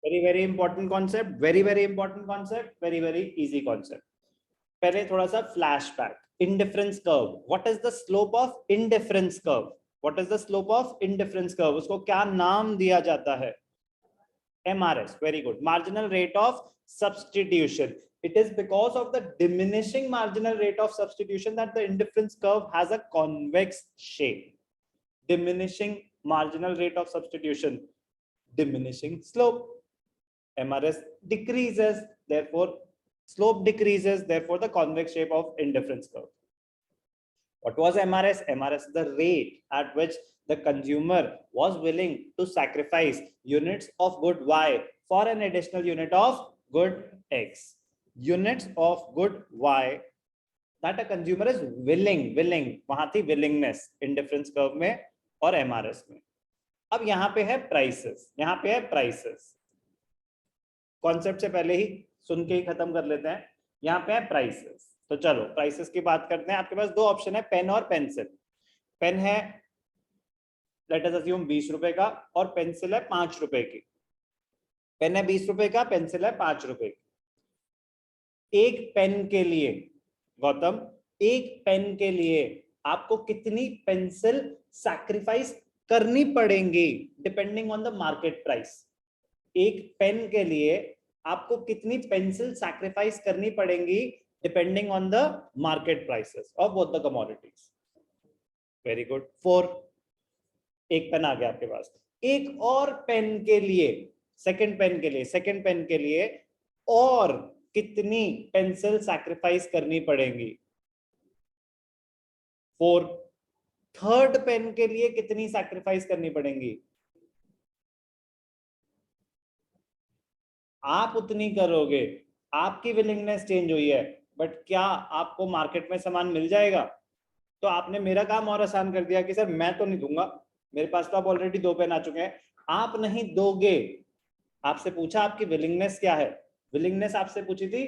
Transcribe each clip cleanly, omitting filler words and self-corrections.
Very important concept, very important concept, very easy concept. पहले थोड़ा सा flashback. Indifference curve, what is the slope of indifference curve? What is the slope of indifference curve? उसको क्या नाम दिया जाता है? MRS, very good. Marginal rate of substitution. It is because of the diminishing marginal rate of substitution that the indifference curve has a convex shape. Diminishing marginal rate of substitution, diminishing slope. MRS decreases, therefore slope decreases, therefore the convex shape of indifference curve. What was MRS? MRS is the rate at which the consumer was willing to sacrifice units of good Y for an additional unit of good X. Units of good Y that a consumer is willing, वहां थी willingness indifference curve में और MRS में। अब यहाँ पे है prices, यहाँ पे है prices। कॉन्सेप्ट से पहले ही सुन के ही खत्म कर लेते हैं। यहाँ पे है प्राइसेस, तो चलो प्राइसेस की बात करते हैं। आपके पास दो ऑप्शन है, पेन और पेंसिल। पेन है लेट अस अज्यूम 20 रुपए का और पेंसिल है 5 रुपए की। पेन है 20 रुपए का, पेंसिल है 5 रुपए की। एक पेन के लिए गौतम, एक पेन के लिए आपको कितनी पेंसिल सैक्रिफाइस करनी पड़ेंगी depending on the market price? एक पेन के लिए आपको कितनी पेंसिल सैक्रिफाइस करनी पड़ेंगी depending on the market prices of both the commodities? Very good, 4। एक पेन आ गया आपके पास। एक और पेन के लिए, सेकंड पेन के लिए और कितनी पेंसिल सैक्रिफाइस करनी पड़ेंगी? 4। थर्ड पेन के लिए कितनी सैक्रिफाइस करनी पड़ेंगी? आप उतनी करोगे, आपकी विलिंगनेस चेंज हुई है, बट क्या आपको मार्केट में सामान मिल जाएगा? तो आपने मेरा काम और आसान कर दिया कि सर मैं तो नहीं दूंगा, मेरे पास तो आप ऑलरेडी 2 पेन आ चुके हैं। आप नहीं दोगे, आपसे पूछा आपकी विलिंगनेस क्या है। विलिंगनेस आपसे पूछी थी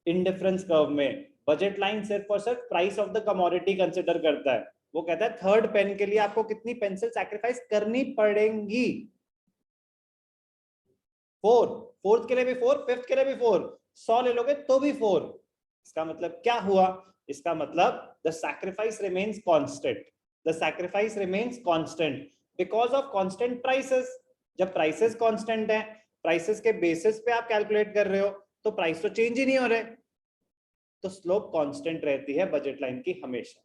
इंडिफरेंस कर्व में। बजट लाइन सिर्फ और सिर्फ price of the commodity consider करता है। वो कहता है थर्ड पेन के लिए आपको कितनी पेंसिल सैक्रिफाइस करनी पड़ेंगी? 4। फोर्थ के लिए भी 4, फिफ्थ के लिए भी 4, 100 ले लोगे तो भी 4। इसका मतलब क्या हुआ? इसका मतलब the sacrifice remains constant. The sacrifice remains constant because of constant prices. जब प्राइसेस कांस्टेंट है, प्राइसेस के बेसिस पे आप कैलकुलेट कर रहे हो, तो प्राइस तो चेंज ही नहीं हो रहे, तो स्लोप कांस्टेंट रहती है बजट लाइन की। हमेशा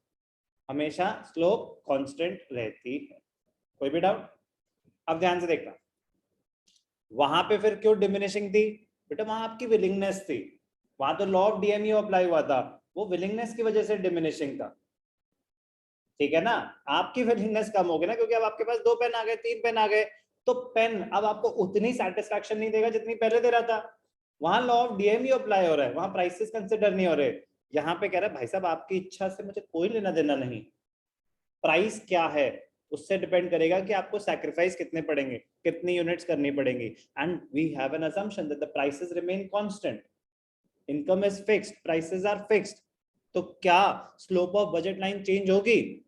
हमेशा स्लोप कांस्टेंट रहती है। कोई भी डाउट? अब ध्यान से देखना, वहां पे फिर क्यों डिमिनिशिंग थी? बेटा वहां आपकी विलिंगनेस थी, वहां तो लॉ ऑफ डीएमयू अप्लाई हुआ था, वो विलिंगनेस की वजह से डिमिनिशिंग था। ठीक है ना? आपकी विलिंगनेस कम हो गई ना, क्योंकि अब आपके पास 2 पेन आ गए, 3 पेन आ गए, तो पेन अब आपको उतनी सेटिस्फैक्शन नहीं देगा जितनी पहले दे रहा था। वहां लॉ ऑफ डीएमयू अप्लाई हो रहा है, वहां प्राइसेस कंसिडर नहीं हो रहे। यहाँ पे कह रहा है भाई साहब आपकी इच्छा से मुझे कोई लेना देना नहीं, प्राइस क्या है उससे डिपेंड करेगा कि आपको सैक्रिफाइस कितने पड़ेंगे, कितनी यूनिट्स करनी पड़ेंगी। And we have an assumption that the prices remain constant, income is fixed, prices are fixed. तो क्या slope of budget line change होगी?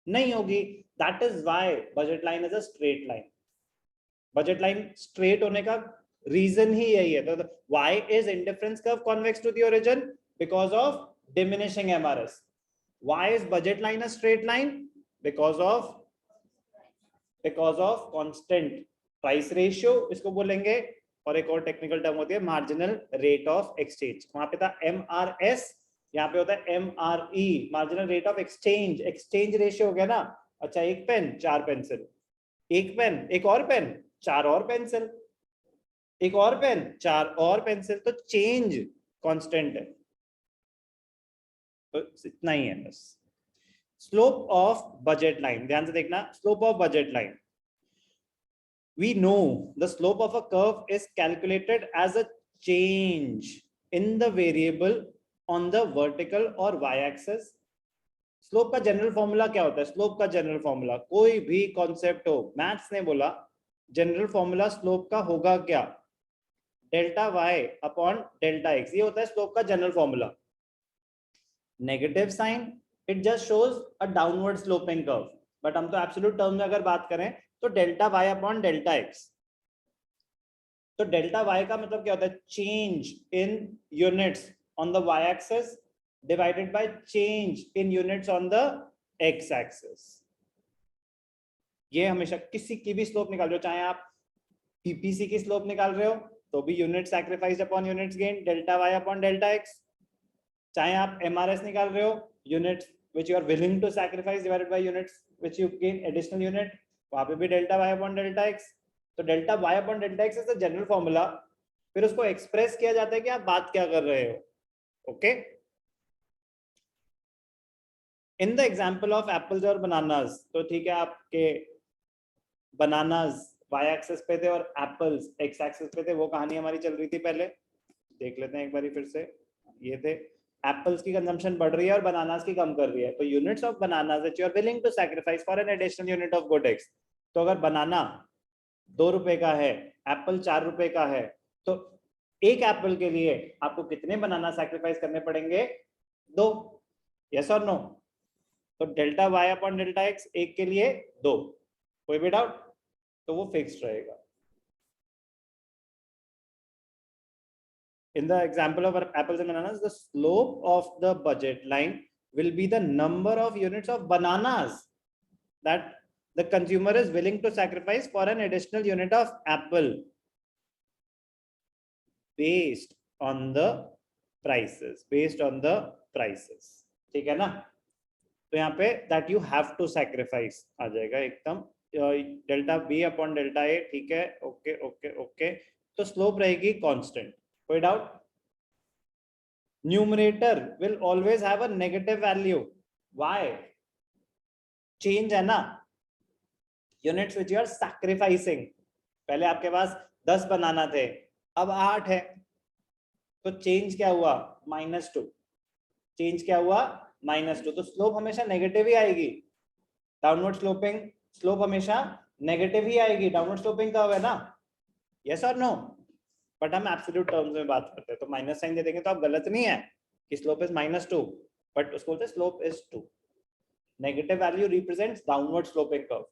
नहीं होगी। That is why budget line is a straight line. Budget line straight होने का reason ही यही है। तो why is indifference curve convex to the origin? Because of diminishing MRS. Why is budget line a straight line? because of constant price ratio इसको बोलेंगे। और एक और टेक्निकल टर्म होती है मार्जिनल रेट ऑफ एक्सचेंज। वहां पे था MRS, यहाँ पे होता है MRE, marginal rate of exchange. Exchange ratio हो गया ना। अच्छा, एक पेन 4 पेंसिल, एक पेन एक और पेन 4 और पेंसिल, एक और पेन 4 और पेंसिल, तो चेंज कांस्टेंट है। तो इतना ही है बस। स्लोप ऑफ बजट लाइन, ध्यान से देखना, slope of budget line. We know the slope of a curve is calculated as a change in the variable on the vertical or y-axis. Slope का general formula क्या होता है? Slope का general formula, कोई भी कॉन्सेप्ट हो, maths ने बोला जनरल फॉर्मूला स्लोप का होगा क्या? Delta y upon delta x, ये होता है स्लोप का general formula. Negative sign, it just shows a downward sloping curve, but हम तो एब्सोल्यूट टर्म में अगर बात करें तो delta y upon delta x। तो डेल्टा वाई का मतलब क्या होता है, change in units on the Y axis divided by change in units on the X axis. ये हमेशा किसी की भी स्लोप निकाल रहे हो, चाहे आप पीपीसी की स्लोप निकाल रहे हो तो भी unit sacrifice upon units gain delta Y upon delta X, चाहे आप एमआरएस निकाल रहे हो units which you are willing to sacrifice divided by units which you gain additional unit, वहां पे भी delta Y upon delta X. तो delta Y upon delta X is the general formula, फिर उसको एक्सप्रेस किया जाता है कि आप बात क्या कर रहे हो। Okay, in the example of apples और बनानास, तो ठीक है आपके बनानास वाई एक्सिस पे थे और एप्पल्स एक्स एक्सिस पे थे, वो कहानी हमारी चल रही थी पहले, देख लेते हैं एक बार फिर से। ये थे एप्पल्स की कंजम्पशन बढ़ रही है और बनानास की कम कर रही है, तो units of bananas that you are willing to sacrifice for an additional unit of good X. तो अगर बनाना 2 रुपए का है, एप्पल 4 रुपए का है, तो एक एप्पल के लिए आपको कितने बनाना सैक्रिफाइस करने पड़ेंगे, 2। यस और नो? तो delta Y upon delta X एक के लिए 2, कोई भी डाउट? तो वो फिक्स्ड रहेगा। In the example of apples and bananas, the slope of the budget line will be the number of units of bananas that the consumer is willing to sacrifice for an additional unit of apple based on the prices, based on the prices। ठीक है ना? तो यहाँ पे that you have to sacrifice आ जाएगा एकदम, delta B upon delta A. ठीक है, ओके ओके ओके। तो स्लोप रहेगी कांस्टेंट, कोई doubt? Numerator will always have a negative value, why? Change है ना, units which you are sacrificing. पहले आपके पास 10 बनाना थे, अब 8 है, तो चेंज क्या हुआ, -2। चेंज क्या हुआ, -2। तो स्लोप हमेशा नेगेटिव ही आएगी, डाउनवर्ड स्लोपिंग स्लोप हमेशा नेगेटिव ही आएगी, डाउनवर्ड स्लोपिंग कर्व है ना। यस और नो? बट हम एब्सोल्यूट टर्म्स में बात करते हैं, तो माइनस साइन दे देंगे तो आप गलत नहीं है कि स्लोप इज -2, बट उसको बोलते हैं slope is 2। Negative value represents downward sloping curve,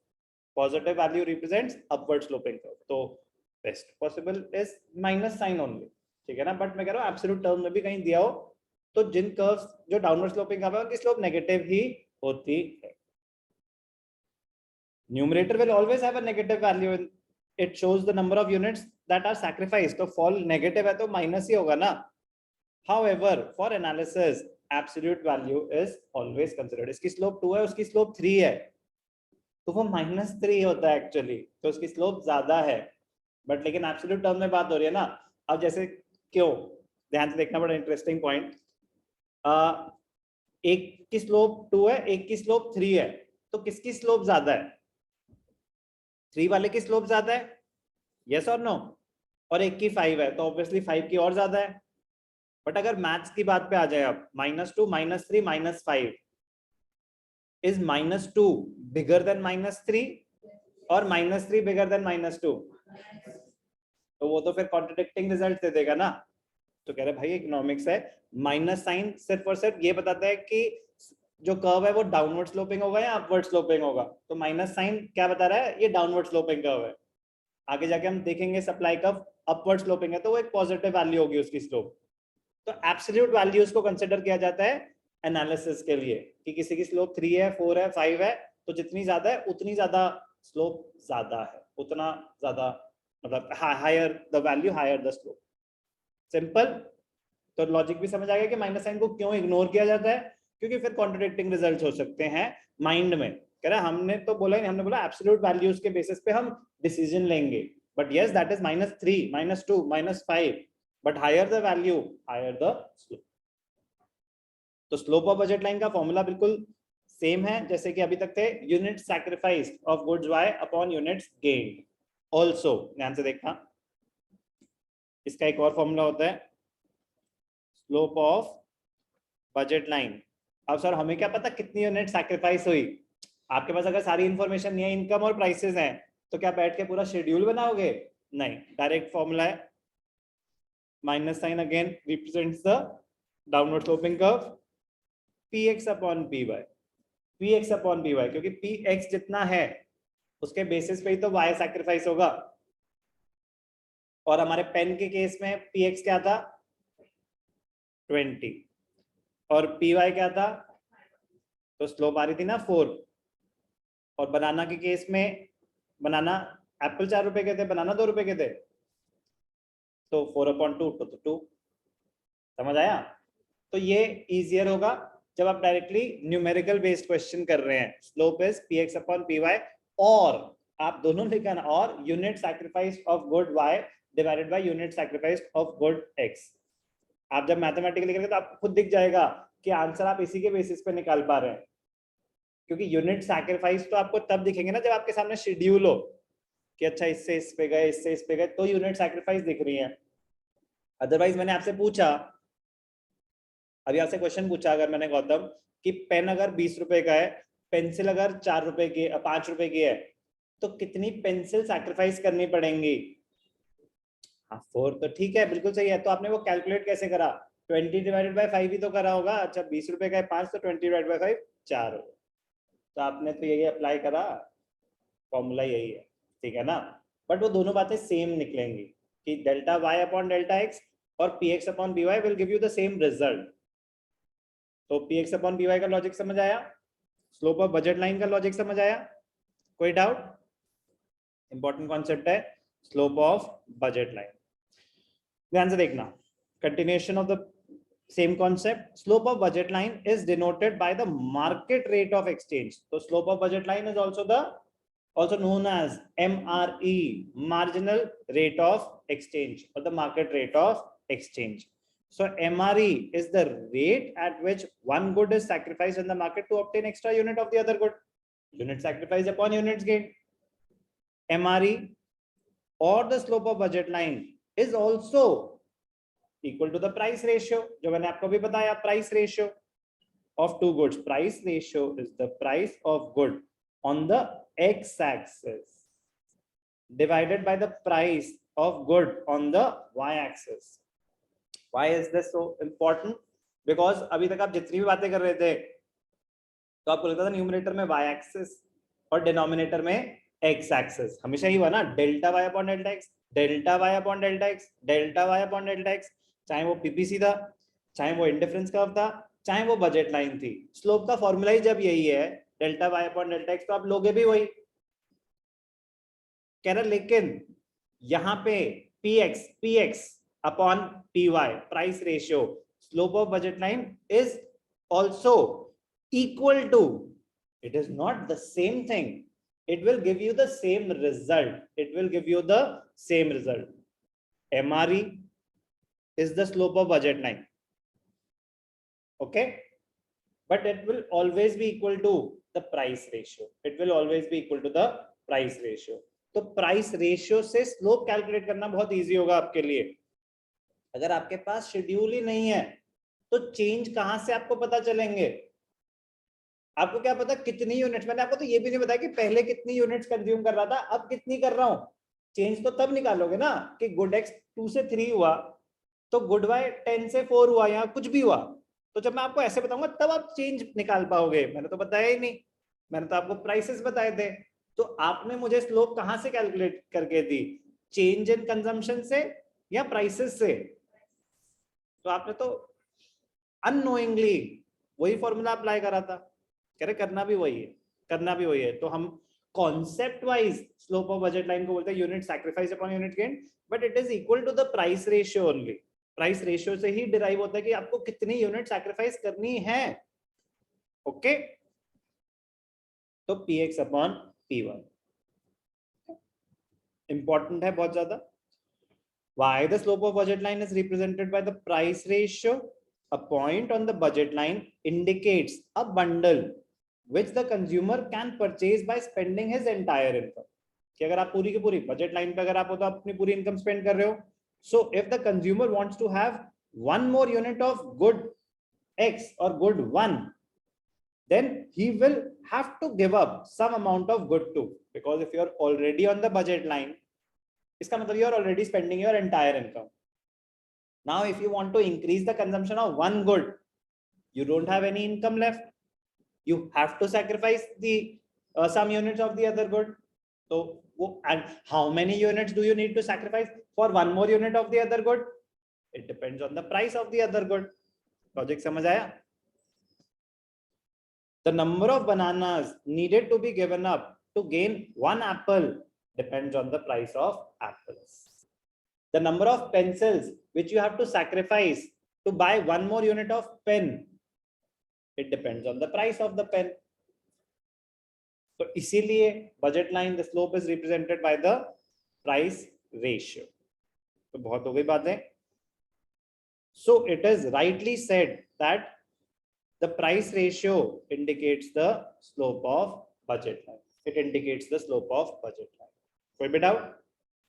positive value represents upward sloping curve. तो best possible is minus sign only, ठीक है ना। बट मैं कह रहा हूँ एब्सोल्यूट टर्म में भी कहीं दिया हो तो जिन कर्व्स जो डाउनवर्ड स्लोपिंग कर्व है उनकी स्लोप नेगेटिव ही होती है। Numerator will always have a negative value, it shows the number of units that are sacrificed, तो फॉल नेगेटिव है तो माइनस ही होगा ना। However, for analysis, absolute value is always considered। इसकी स्लोप 2 है, उसकी स्लोप 3 है, तो वो -3 होता है एक्चुअली, तो उसकी स्लोप ज्यादा है। बट लेकिन एब्सोल्यूट टर्म में बात हो रही है ना। अब जैसे क्यों, ध्यान से देखना, बड़ा इंटरेस्टिंग पॉइंट। एक की स्लोप 2 है, एक की स्लोप 3 है, तो किसकी स्लोप ज्यादा है? 3 वाले की स्लोप ज्यादा है, यस और नो? और एक की 5 है, तो ऑब्वियसली 5 की और ज्यादा है। बट अगर मैथ्स की बात पे आ जाए अब, -2 -3 -5, इज -2 बिगर देन -3 और -3 बिगर देन -2? तो वो तो फिर कॉन्ट्रडिक्टिंग रिजल्ट दे देगा ना। तो कह रहे भाई इकोनॉमिक्स है, माइनस साइन सिर्फ और सिर्फ ये बताता है कि जो कर्व है वो डाउनवर्ड स्लोपिंग होगा या अपवर्ड स्लोपिंग होगा। तो माइनस साइन क्या बता रहा है, ये डाउनवर्ड स्लोपिंग कर्व है। आगे जाके हम देखेंगे सप्लाई कर्व अपवर्ड स्लोपिंग है, तो वो एक पॉजिटिव वैल्यू होगी उसकी स्लोप। तो एब्सोल्यूट वैल्यूज को कंसिडर किया जाता है एनालिसिस के लिए कि किसी की स्लोप 3 है, 4 है, 5 है, तो जितनी ज्यादा है उतनी ज्यादा स्लोप ज्यादा है, उतना ज्यादा मतलब higher the value higher the slope. Simple. तो लॉजिक भी समझ आ गया कि माइनस साइन को क्यों इग्नोर किया जाता है, क्योंकि फिर कॉन्ट्रडिक्टिंग रिजल्ट्स हो सकते हैं माइंड में। कह रहा हमने तो बोला ही, हमने बोला एब्सोल्यूट वैल्यूज के बेसिस पे हम डिसीजन लेंगे, but yes that is -3 -2 -5, but higher the value higher the slope. तो स्लोप ऑफ बजट लाइन का फॉर्मूला बिल्कुल सेम है जैसे कि अभी तक थे, unit sacrifice of goods Y upon units gain. Also ध्यान से देखना, इसका एक और फॉर्मूला होता है स्लोप ऑफ बजट लाइन। अब सर हमें क्या पता कितनी यूनिट सैक्रिफाइस हुई? आपके पास अगर सारी इंफॉर्मेशन नहीं है, इनकम और प्राइसेस हैं, तो क्या बैठ के पूरा शेड्यूल बनाओगे? नहीं, डायरेक्ट फॉर्मूला है, minus sign again represents the downward sloping curve, px upon py, px upon py, क्योंकि px जितना है उसके बेसिस पे ही तो y सैक्रिफाइस होगा। और हमारे पेन के केस में px क्या था 20 और py क्या था, तो स्लोप आ रही थी ना 4। और बनाना के केस में, बनाना एप्पल 4 रुपए के थे, बनाना 2 रुपए के थे, तो 4/2 तो 2। समझ आया? तो ये इजियर होगा जब आप डायरेक्टली न्यूमेरिकल बेस्ड क्वेश्चन कर रहे हैं। Slope is px upon py, और आप दोनों लिखना, और unit sacrifice of good y divided by unit sacrifice of good x। आप जब मैथमेटिकली करेंगे तो आपको खुद दिख जाएगा कि आंसर आप इसी के बेसिस पे निकाल पा रहे हैं, क्योंकि यूनिट सैक्रिफाइस तो आपको तब दिखेंगे ना जब आपके सामने शेड्यूल हो कि अच्छा इससे इस पे गए, इससे इस पे गए, तो यूनिट सैक्रिफाइस दिख रही है। अदरवाइज मैंने आपसे पूछा, अभी आपसे क्वेश्चन पूछा अगर मैंने गौतम कि पेन अगर 20 रुपए का है, पेंसिल अगर 4 रुपए की, 5 रुपए की है, तो कितनी पेंसिल सैक्रिफाइस करनी पड़ेंगी? हाँ 4 तो ठीक है, बिल्कुल सही है। तो आपने वो कैलकुलेट कैसे करा? 20 डिवाइडेड बाय 5 ही तो करा होगा। अच्छा 20 रुपए का है 5, तो 20 डिवाइडेड बाय 5 4 होगा। तो आपने तो यही अप्लाई करा, फॉर्मूला यही है, ठीक है ना? बट वो दोनों बातें सेम निकलेंगी कि delta Y upon delta X और P X upon P Y will give you the same result. तो P X upon P Y का लॉजिक समझ आया? स्लोप ऑफ बजट लाइन का लॉजिक समझ आया? कोई डाउट? इंपॉर्टेंट कॉन्सेप्ट है स्लोप ऑफ बजट लाइन। ध्यान से देखना, continuation of the same concept. Slope of budget line is denoted by the market rate of exchange. तो slope of budget line is also known as MRE, marginal rate of exchange, or the market rate of exchange. So MRE is the rate at which one good is sacrificed in the market to obtain extra unit of the other good. Unit sacrifice upon units gained. MRE or the slope of budget line is also equal to the price ratio, जो मैंने आपको भी बताया, price ratio of two goods. Price ratio is the price of good on the x-axis divided by the price of good on the y-axis. Why is this so important? Because अभी तक आप जितनी भी बातें कर रहे थे तो आपको लगता था न्यूमरेटर में y-axis और डिनोमिनेटर में x-axis। हमेशा ही हुआ ना, delta y upon delta x, delta y upon delta x, delta y upon delta x, चाहे वो पीपीसी था, चाहे वो इंडिफरेंस कर्व था, चाहे वो बजट लाइन थी। स्लोप का फॉर्मूला ही जब यही है delta Y upon delta X, तो आप लोगे भी वही कह रहे। लेकिन यहां पे P X upon P Y price ratio, slope of budget line is also equal to, it is not the same thing, it will give you the same result, it will give you the same result. MRE is the slope of budget line, okay, but it will always be equal to the price ratio, it will always be equal to the price ratio. तो price ratio से slope calculate करना बहुत easy होगा आपके लिए। अगर आपके पास schedule ही नहीं है तो चेंज कहां से आपको पता चलेंगे? आपको क्या पता कितनी यूनिट्स, मैंने आपको तो ये भी नहीं बताया कि पहले कितनी यूनिट्स कंज्यूम कर रहा था, अब कितनी कर रहा हूं। चेंज तो तब निकालोगे ना कि गुड एक्स 2 से 3 हुआ तो गुड वाई 10 से 4 हुआ या कुछ भी हुआ। तो जब मैं आपको ऐसे बताऊंगा तब आप चेंज निकाल पाओगे। मैंने तो बताया ही नहीं, मैंने तो आपको प्राइसेस बताए थे। तो आपने मुझे स्लोप कहां से कैलकुलेट करके दी? चेंज इन कंजम्पशन से या प्राइसेस से? तो आपने तो अननोइंगली वही फॉर्मूला अप्लाई करा था। कह रहे करना भी वही है, करना भी वही है। तो हम concept wise slope of budget line को बोलते हैं unit sacrifice upon unit gain, but it is equal to the price ratio only. Price ratio से ही डिराइव होता है कि आपको कितनी यूनिट सैक्रिफाइस करनी है। ओके, तो P X upon P one important है बहुत ज्यादा। Why the slope of budget line is represented by the price ratio? A point on the budget line indicates a bundle which the consumer can purchase by spending his entire income. कि अगर आप पूरी की पूरी budget line पे अगर आप हो तो आप अपनी पूरी इनकम स्पेंड कर रहे हो। So if the consumer wants to have one more unit of good X or good 1, then he will have to give up some amount of good 2, because if you are already on the budget line, इसका मतलब you are already spending your entire income. Now if you want to increase the consumption of one good, you don't have any income left, you have to sacrifice the some units of the other good. तो वो, and how many units do you need to sacrifice for one more unit of the other good? It depends on the price of the other good. Logic समझ आया? The number of bananas needed to be given up to gain one apple depends on the price of apples. The number of pencils which you have to sacrifice to buy one more unit of pen, it depends on the price of the pen. तो इसीलिए budget line, the slope is represented by the price ratio. तो बहुत हो गई बातें. So it is rightly said that the price ratio indicates the slope of budget line. It indicates the slope of budget line. कोई भी doubt?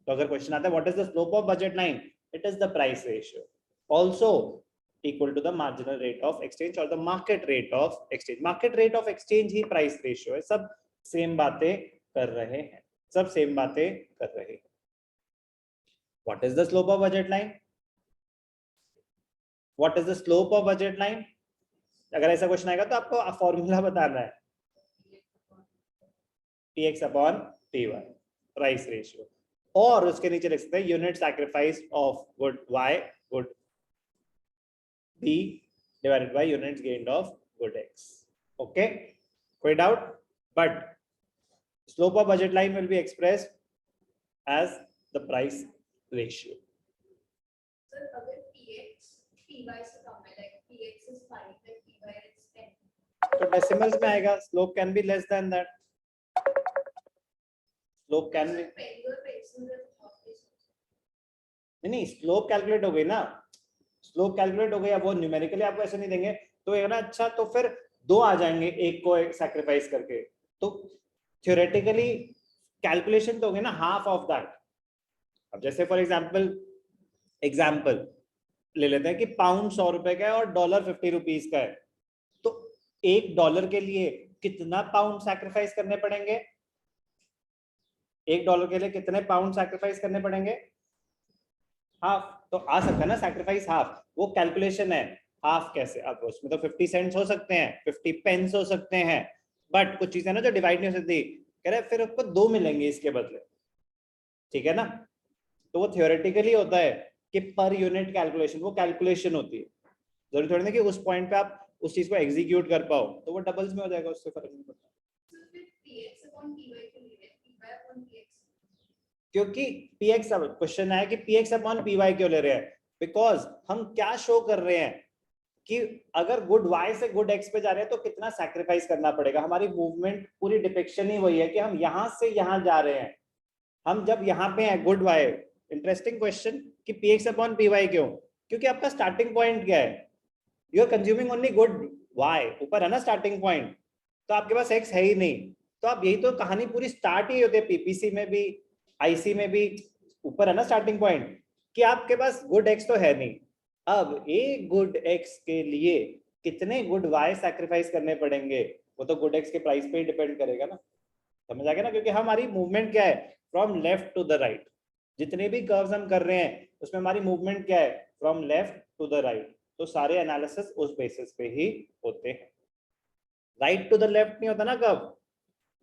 तो अगर question आता है what is the slope of budget line, it is the price ratio, also equal to the marginal rate of exchange or the market rate of exchange. Market rate of exchange he price ratio है. सब same बातें कर रहे हैं, सब same बातें कर रहे हैं. What is the slope of budget line? What is the slope of budget line? अगर ऐसा क्वेश्चन आएगा तो आपको फॉर्मूला बताना है. px upon py, price ratio, और उसके नीचे लिख सकते हैं unit sacrifice of good y, good b divided by units gained of good x. Okay, कोई doubt? But slope of budget line will be expressed as the price ratio. Sir, अगर px py से कम है, like px is 5 and py is 10, तो decimals में आएगा. Slope can be less than that. Slope can be, नहीं, slope calculate हो गई ना, स्लोप कैलकुलेट हो गई. अब वो न्यूमेरिकली आपको ऐसे नहीं देंगे तो ये ना, अच्छा तो फिर दो आ जाएंगे एक को एक सैक्रिफाइस करके, तो थ्योरेटिकली कैलकुलेशन तो होगी ना हाफ ऑफ दैट. अब जैसे फॉर एग्जाम्पल ले लेते हैं कि पाउंड 100 रुपए का है और डॉलर 50 रुपीज का है, तो $1 के लिए कितना पाउंड सैक्रिफाइस करने पड़ेंगे? $1 के लिए कितने पाउंड सैक्रिफाइस करने पड़ेंगे? हाफ. तो आ सकता है ना सैक्रिफाइस हाफ, वो कैलकुलेशन है. हाफ कैसे? अब उसमें तो 50 सेंट्स हो सकते हैं, 50 पेंस हो सकते हैं, बट कुछ चीजें ना जो डिवाइड नहीं हो सकती, कह रहे फिर आपको 2 मिलेंगे इसके बदले. ठीक है ना? तो वो थियोरेटिकली होता है कि पर यूनिट कैलकुलेशन, वो कैलकुलेशन होती है. जरूरी थोड़ी ना कि उस पॉइंट पे आप उस चीज को एग्जीक्यूट कर पाओ, तो वो डबल्स में हो जाएगा, उससे फर्क नहीं पड़ता. क्योंकि px, अब क्वेश्चन है कि px अपॉन py क्यों ले रहे हैं? बिकॉज हम क्या शो कर रहे हैं कि अगर गुड y से गुड x पे जा रहे हैं तो कितना सैक्रिफाइस करना पड़ेगा. हमारी मूवमेंट पूरी डिपिक्शन ही वही है कि हम यहां से यहां जा रहे हैं. हम जब यहाँ पे हैं गुड y, इंटरेस्टिंग क्वेश्चन कि px अपॉन py क्यों? क्योंकि आपका स्टार्टिंग पॉइंट क्या है? You are consuming only good y, ऊपर है ना स्टार्टिंग पॉइंट, तो आपके पास x है ही नहीं. तो आप, यही तो कहानी पूरी स्टार्ट ही होती है, पीपीसी में भी आईसी में भी, ऊपर है ना स्टार्टिंग पॉइंट, कि आपके पास गुड एक्स तो है नहीं. अब एक गुड एक्स के लिए कितने गुड वाई सैक्रिफाइस करने पड़ेंगे, वो तो गुड एक्स के प्राइस पे ही डिपेंड करेगा ना. समझ आ गया ना? क्योंकि हमारी मूवमेंट क्या है, from left to the right. जितने भी कर्व्स हम कर रहे हैं उसमें हमारी मूवमेंट क्या है, from left to the right. तो सारे एनालिसिस उस बेसिस पे ही होते हैं. राइट टू द लेफ्ट नहीं होता ना कब,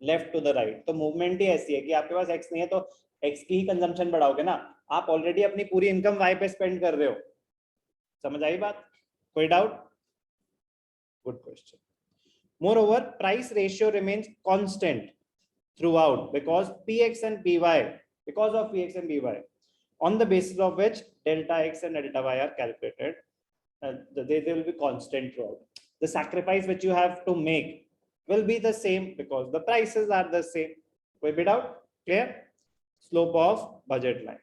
लेफ्ट टू द राइट. तो मूवमेंट ही ऐसी है कि आपके पास एक्स नहीं है तो एक्स की ही कंजम्पशन बढ़ाओगे ना. आप ऑलरेडी अपनी पूरी इनकम वाई पे स्पेंड कर रहे हो. समझ आई बात? कोई doubt? Good question. Moreover, price ratio remains constant throughout because px and py, because of px and py, on the basis of which delta x and delta y are calculated. They will be constant throughout. The sacrifice which you have to make will be the same because the prices are the same. कोई भी doubt? Clear? Slope of budget line.